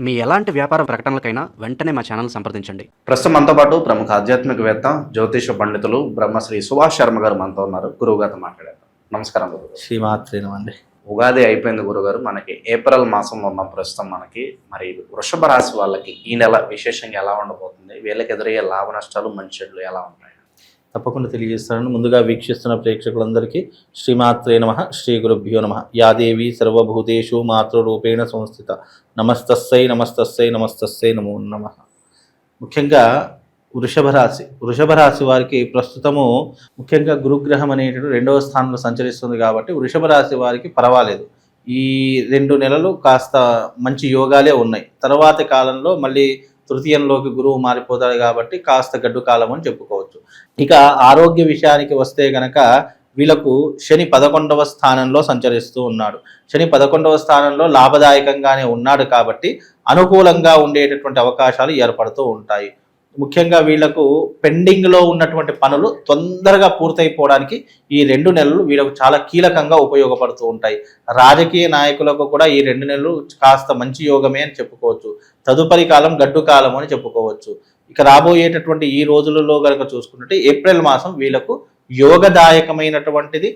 మీ ఎలాంటి వ్యాపార ప్రకటనలకైనా వెంటనే మా ఛానల్ సంప్రదించండి. ప్రస్తుతం మనతో పాటు ప్రముఖ ఆధ్యాత్మికవేత్త జ్యోతిష పండితులు బ్రహ్మశ్రీ సుభాష్ శర్మ గారు మనతో ఉన్నారు. గురువు గారితో మాట్లాడారు. నమస్కారం గురువు. శ్రీమాత్రేనమండి. ఉగాది అయిపోయింది గురుగారు. మనకి ఏప్రిల్ మాసంలో ఉన్న ప్రస్తుతం మనకి మరి వృషభ రాశి వాళ్ళకి ఈ నెల విశేషంగా ఎలా ఉండబోతుంది, వీళ్ళకి ఎదురయ్యే లాభ నష్టాలు మంచి చెడులు ఎలా ఉంటాయి? తప్పకుండా తెలియజేస్తాను. ముందుగా వీక్షిస్తున్న ప్రేక్షకులందరికీ శ్రీమాత్రే నమః, శ్రీ గురుభ్యో నమః. యాదేవి సర్వభూతేషు మాతృరూపేణ సంస్థిత నమస్తస్సై నమస్తస్సై నమస్తస్సై నమో నమః. ముఖ్యంగా వృషభ రాశి వారికి ప్రస్తుతము ముఖ్యంగా గురుగ్రహం అనేటువంటి 2వ స్థానంలో సంచరిస్తుంది కాబట్టి వృషభ రాశి వారికి పర్వాలేదు. ఈ 2 నెలలు కాస్త మంచి యోగాలే ఉన్నాయి. తర్వాతి కాలంలో మళ్ళీ తృతీయంలోకి గురువు మారిపోతాడు కాబట్టి కాస్త గడ్డు కాలం అని చెప్పుకోవచ్చు. ఇక ఆరోగ్య విషయానికి వస్తే గనక వీళ్ళకు శని 11వ స్థానంలో సంచరిస్తూ ఉన్నాడు. శని 11వ స్థానంలో లాభదాయకంగానే ఉన్నాడు కాబట్టి అనుకూలంగా ఉండేటటువంటి అవకాశాలు ఏర్పడుతూ ఉంటాయి. ముఖ్యంగా వీళ్లకు పెండింగ్లో ఉన్నటువంటి పనులు తొందరగా పూర్తయిపోవడానికి ఈ 2 నెలలు వీళ్ళకు చాలా కీలకంగా ఉపయోగపడుతూ ఉంటాయి. రాజకీయ నాయకులకు కూడా ఈ 2 నెలలు కాస్త మంచి యోగమే అని చెప్పుకోవచ్చు. తదుపరి కాలం గడ్డు కాలం అని చెప్పుకోవచ్చు. ఇక రాబోయేటటువంటి ఈ రోజులలో కనుక చూసుకున్నట్టు ఏప్రిల్ మాసం వీళ్ళకు యోగదాయకమైనటువంటిది,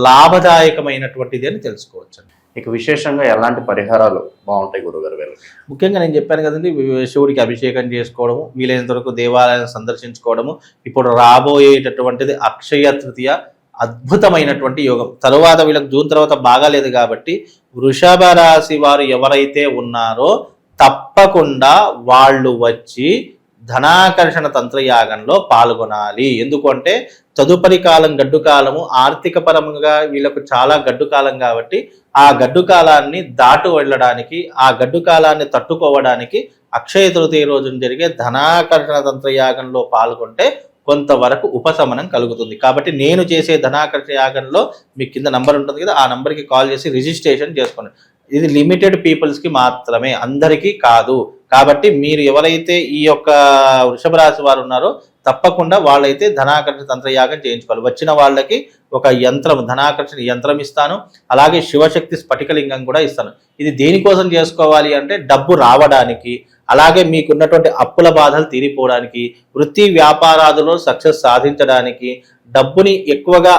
లాభదాయకమైనటువంటిది అని తెలుసుకోవచ్చు. ఇక విశేషంగా ఎలాంటి పరిహారాలు బాగుంటాయి గురుగారు వీళ్ళకి? ముఖ్యంగా నేను చెప్పాను కదండి, శివుడికి అభిషేకం చేసుకోవడము, వీలైనంత వరకు దేవాలయాన్ని సందర్శించుకోవడము. ఇప్పుడు రాబోయేటటువంటిది అక్షయ తృతీయ, అద్భుతమైనటువంటి యోగం. తరువాత వీళ్ళకి జూన్ తర్వాత బాగాలేదు కాబట్టి వృషభ రాశి వారు ఎవరైతే ఉన్నారో తప్పకుండా వాళ్ళు వచ్చి ధనాకర్షణ తంత్రయాగంలో పాల్గొనాలి. ఎందుకంటే తదుపరి కాలం గడ్డు కాలము, ఆర్థిక పరంగా వీళ్ళకు చాలా గడ్డు కాలం కాబట్టి ఆ గడ్డు కాలాన్ని దాటు వెళ్ళడానికి, ఆ గడ్డు కాలాన్ని తట్టుకోవడానికి అక్షయ తృతీయ రోజున జరిగే ధనాకర్షణ తంత్రయాగంలో పాల్గొంటే కొంతవరకు ఉపశమనం కలుగుతుంది. కాబట్టి నేను చేసే ధనాకర్షణ యాగంలో మీ కింద నంబర్ ఉంటుంది కదా, ఆ నంబర్కి కాల్ చేసి రిజిస్ట్రేషన్ చేసుకోండి. ఇది లిమిటెడ్ పీపుల్స్కి మాత్రమే, అందరికీ కాదు. కాబట్టి మీరు ఎవరైతే ఈ యొక్క వృషభ రాశి వారు ఉన్నారో తప్పకుండా వాళ్ళైతే ధనాకర్షణ తంత్రయాగం చేయించుకోవాలి. వచ్చిన వాళ్ళకి ఒక యంత్రం, ధనాకర్షణ యంత్రం ఇస్తాను. అలాగే శివశక్తి స్ఫటికలింగం కూడా ఇస్తాను. ఇది దేనికోసం చేసుకోవాలి అంటే డబ్బు రావడానికి, అలాగే మీకున్నటువంటి అప్పుల బాధలు తీరిపోవడానికి, వృత్తి వ్యాపారాలలో సక్సెస్ సాధించడానికి, డబ్బుని ఎక్కువగా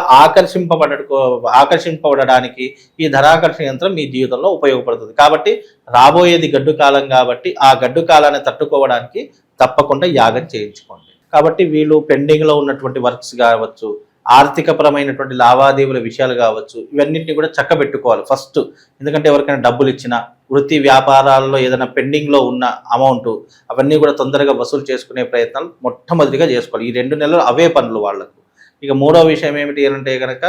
ఆకర్షింపబడడానికి ఈ ధనాకర్షణ యంత్రం మీ జీవితంలో ఉపయోగపడుతుంది. కాబట్టి రాబోయేది గడ్డు కాలం కాబట్టి ఆ గడ్డు కాలాన్ని తట్టుకోవడానికి తప్పకుండా యాగం చేయించుకోండి. కాబట్టి వీళ్ళు పెండింగ్లో ఉన్నటువంటి వర్క్స్ కావచ్చు, ఆర్థికపరమైనటువంటి లావాదేవీల విషయాలు కావచ్చు, ఇవన్నింటినీ కూడా చక్కబెట్టుకోవాలి ఫస్ట్. ఎందుకంటే ఎవరికైనా డబ్బులు ఇచ్చినా, వృత్తి వ్యాపారాల్లో ఏదైనా పెండింగ్లో ఉన్న అమౌంట్ అవన్నీ కూడా తొందరగా వసూలు చేసుకునే ప్రయత్నాలు మొట్టమొదటిగా చేసుకోవాలి. ఈ 2 నెలలు అవే పనులు వాళ్లకు. ఇక 3వ విషయం ఏమిటి అంటే కనుక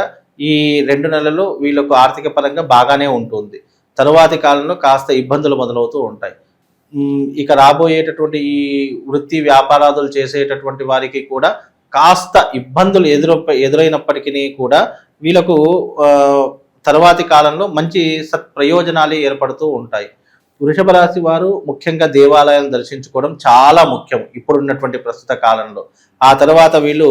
ఈ 2 నెలలు వీళ్ళకు ఆర్థిక పరంగా బాగానే ఉంటుంది. తరువాతి కాలంలో కాస్త ఇబ్బందులు మొదలవుతూ ఉంటాయి. ఇక రాబోయేటటువంటి ఈ వృత్తి వ్యాపారాదులు చేసేటటువంటి వారికి కూడా కాస్త ఇబ్బందులు ఎదురైనప్పటికీ కూడా వీళ్ళకు తర్వాతి కాలంలో మంచి సత్ప్రయోజనాలు ఏర్పడుతూ ఉంటాయి. వృషభ రాశి వారు ముఖ్యంగా దేవాలయాలను దర్శించుకోవడం చాలా ముఖ్యం ఇప్పుడున్నటువంటి ప్రస్తుత కాలంలో. ఆ తర్వాత వీళ్ళు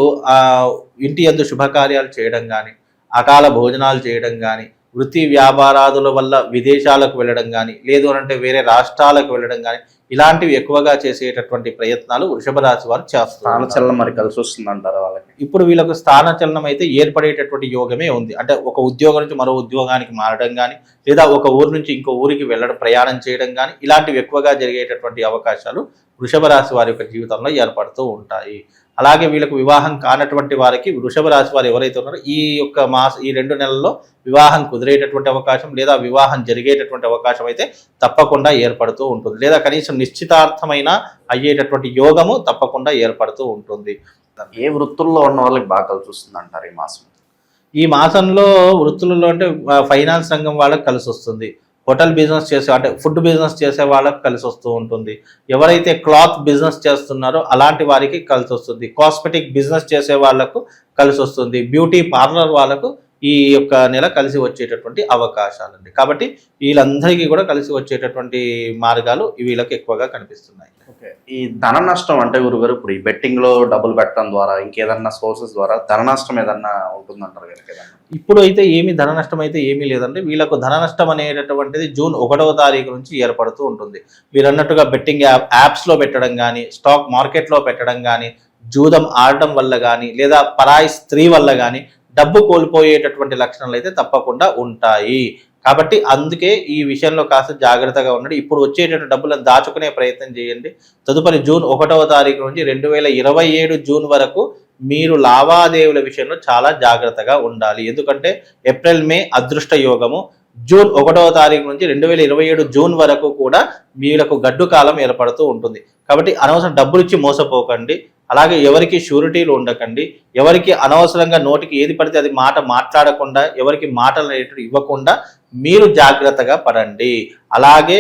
ఇంటి యందు శుభకార్యాలు చేయడం కానీ, అకాల భోజనాలు చేయడం కానీ, వృత్తి వ్యాపారాదుల వల్ల విదేశాలకు వెళ్ళడం కానీ, లేదు అంటే వేరే రాష్ట్రాలకు వెళ్ళడం కానీ, ఇలాంటివి ఎక్కువగా చేసేటటువంటి ప్రయత్నాలు వృషభ రాశి వారు చేస్తారు. స్థానచలనం మరి కలిసి వస్తుంది అంటారు వాళ్ళకి. ఇప్పుడు వీళ్ళకు స్థానచలనం అయితే ఏర్పడేటటువంటి యోగమే ఉంది. అంటే ఒక ఉద్యోగం నుంచి మరో ఉద్యోగానికి మారడం కానీ, లేదా ఒక ఊరు నుంచి ఇంకో ఊరికి వెళ్ళడం, ప్రయాణం చేయడం కానీ, ఇలాంటివి ఎక్కువగా జరిగేటటువంటి అవకాశాలు వృషభ రాశి వారి యొక్క జీవితంలో ఏర్పడుతూ ఉంటాయి. అలాగే వీళ్ళకు వివాహం కానటువంటి వారికి వృషభ రాశి వారు ఎవరైతే ఉన్నారో ఈ 2 నెలల్లో వివాహం కుదిరేటటువంటి అవకాశం, లేదా వివాహం జరిగేటటువంటి అవకాశం అయితే తప్పకుండా ఏర్పడుతూ ఉంటుంది. లేదా కనీసం నిశ్చితార్థమైన అయ్యేటటువంటి యోగము తప్పకుండా ఏర్పడుతూ ఉంటుంది. ఏ వృత్తుల్లో ఉన్న వాళ్ళకి బాగా కలిసి వస్తుంది అంటారు ఈ మాసం? ఈ మాసంలో వృత్తులలో అంటే ఫైనాన్స్ రంగం వాళ్ళకి కలిసి వస్తుంది. హోటల్ బిజినెస్ అంటే ఫుడ్ బిజినెస్ చేసే వాళ్ళకి కలిసి వస్తూ ఉంటుంది. ఎవరైతే క్లాత్ బిజినెస్ చేస్తున్నారో అలాంటి వారికి కలిసి వస్తుంది. కాస్మెటిక్ బిజినెస్ చేసే వాళ్ళకు కలిసి వస్తుంది. బ్యూటీ పార్లర్ వాళ్ళకు ఈ యొక్క నెల కలిసి వచ్చేటటువంటి అవకాశాలండి. కాబట్టి వీళ్ళందరికీ కూడా కలిసి వచ్చేటటువంటి మార్గాలు వీళ్ళకి ఎక్కువగా కనిపిస్తున్నాయి. ఓకే. ఈ ధన నష్టం అంటే గురుగారు ఇప్పుడు ఈ బెట్టింగ్ లో డబ్బులు పెట్టడం ద్వారా ఇంకేదన్నా సోర్సెస్ ద్వారా ధన నష్టం ఏదన్నా ఉంటుందంటారు కదా? ఇప్పుడు అయితే ఏమి ధన నష్టం అయితే ఏమీ లేదండి. వీళ్ళకు ధన నష్టం అనేటటువంటిది జూన్ 1వ తారీఖు నుంచి ఏర్పడుతూ ఉంటుంది. మీరు అన్నట్టుగా బెట్టింగ్ యాప్స్లో పెట్టడం కానీ, స్టాక్ మార్కెట్లో పెట్టడం కానీ, జూదం ఆడటం వల్ల కానీ, లేదా పరాయి స్త్రీ వల్ల కానీ డబ్బు కోల్పోయేటటువంటి లక్షణాలు అయితే తప్పకుండా ఉంటాయి. కాబట్టి అందుకే ఈ విషయంలో కాస్త జాగ్రత్తగా ఉండండి. ఇప్పుడు వచ్చేటటువంటి డబ్బులను దాచుకునే ప్రయత్నం చేయండి. తదుపరి జూన్ 1వ తారీఖు నుంచి 2027 జూన్ వరకు మీరు లావాదేవీల విషయంలో చాలా జాగ్రత్తగా ఉండాలి. ఎందుకంటే ఏప్రిల్ మే అదృష్ట యోగము, జూన్ 1వ తారీఖు నుంచి 2027 జూన్ వరకు కూడా వీళ్ళకు గడ్డు కాలం ఏర్పడుతూ ఉంటుంది. కాబట్టి అనవసరం డబ్బులు ఇచ్చి మోసపోకండి. అలాగే ఎవరికి షూరిటీలు ఉండకండి. ఎవరికి అనవసరంగా నోటికి ఏది పడితే అది మాట మాట్లాడకుండా, ఎవరికి మాటలు ఇవ్వకుండా మీరు జాగ్రత్తగా పడండి. అలాగే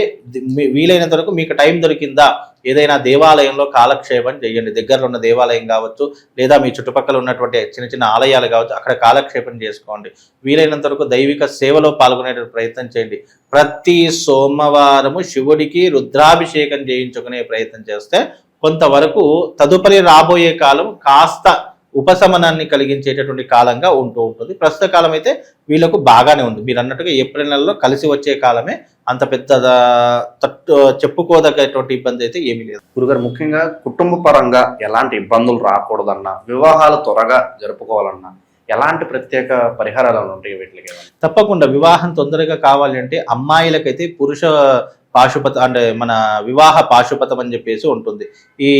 వీలైనంత వరకు మీకు టైం దొరికిందా ఏదైనా దేవాలయంలో కాలక్షేపం చేయండి. దగ్గరలో ఉన్న దేవాలయం కావచ్చు, లేదా మీ చుట్టుపక్కల ఉన్నటువంటి చిన్న చిన్న ఆలయాలు కావచ్చు, అక్కడ కాలక్షేపం చేసుకోండి. వీలైనంత వరకు దైవిక సేవలో పాల్గొనే ప్రయత్నం చేయండి. ప్రతి సోమవారము శివుడికి రుద్రాభిషేకం చేయించుకునే ప్రయత్నం చేస్తే కొంతవరకు తదుపరి రాబోయే కాలం కాస్త ఉపశమనాన్ని కలిగించేటటువంటి కాలంగా ఉంటూ ఉంటుంది. ప్రస్తుత కాలం అయితే వీళ్ళకు బాగానే ఉంది. మీరు అన్నట్టుగా ఏప్రిల్ నెలలో కలిసి వచ్చే కాలమే, అంత పెద్ద చెప్పుకోదగ్గటువంటి ఇబ్బంది అయితే ఏమీ లేదు. గురుగారు, ముఖ్యంగా కుటుంబ పరంగా ఎలాంటి ఇబ్బందులు రాకూడదన్నా, వివాహాలు త్వరగా జరుపుకోవాలన్నా ఎలాంటి ప్రత్యేక పరిహారాలు ఉంటాయి వీటికి? తప్పకుండా వివాహం తొందరగా కావాలి అంటే అమ్మాయిలకైతే పురుష పాశుపత అంటే మన వివాహ పాశుపతం అని చెప్పేసి ఉంటుంది. ఈ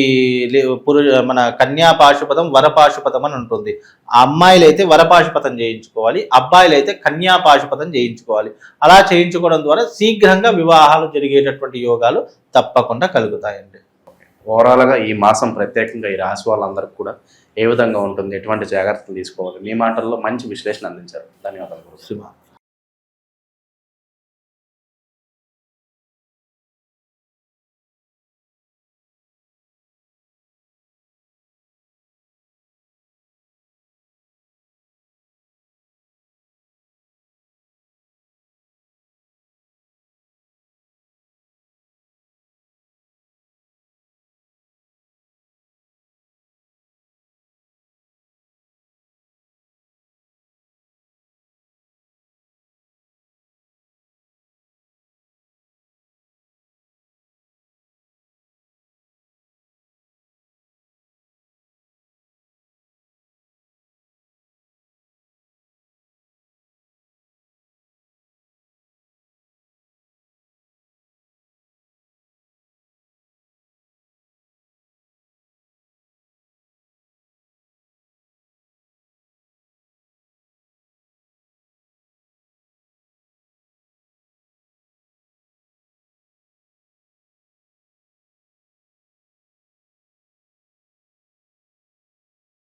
మన కన్యా పాశుపతం, వర పాశుపతం అని ఉంటుంది. ఆ అమ్మాయిలు అయితే వర పాశుపతం చేయించుకోవాలి, అబ్బాయిలు అయితే కన్యా పాశుపతం చేయించుకోవాలి. అలా చేయించుకోవడం ద్వారా శీఘ్రంగా వివాహాలు జరిగేటటువంటి యోగాలు తప్పకుండా కలుగుతాయండి. ఓవరాల్గా ఈ మాసం ప్రత్యేకంగా ఈ రాశి వాళ్ళందరికీ కూడా ఏ విధంగా ఉంటుంది, ఎటువంటి జాగ్రత్తలు తీసుకోవాలి, మీ మాటల్లో మంచి విశ్లేషణ అందించారు. ధన్యవాదాలు. శుభ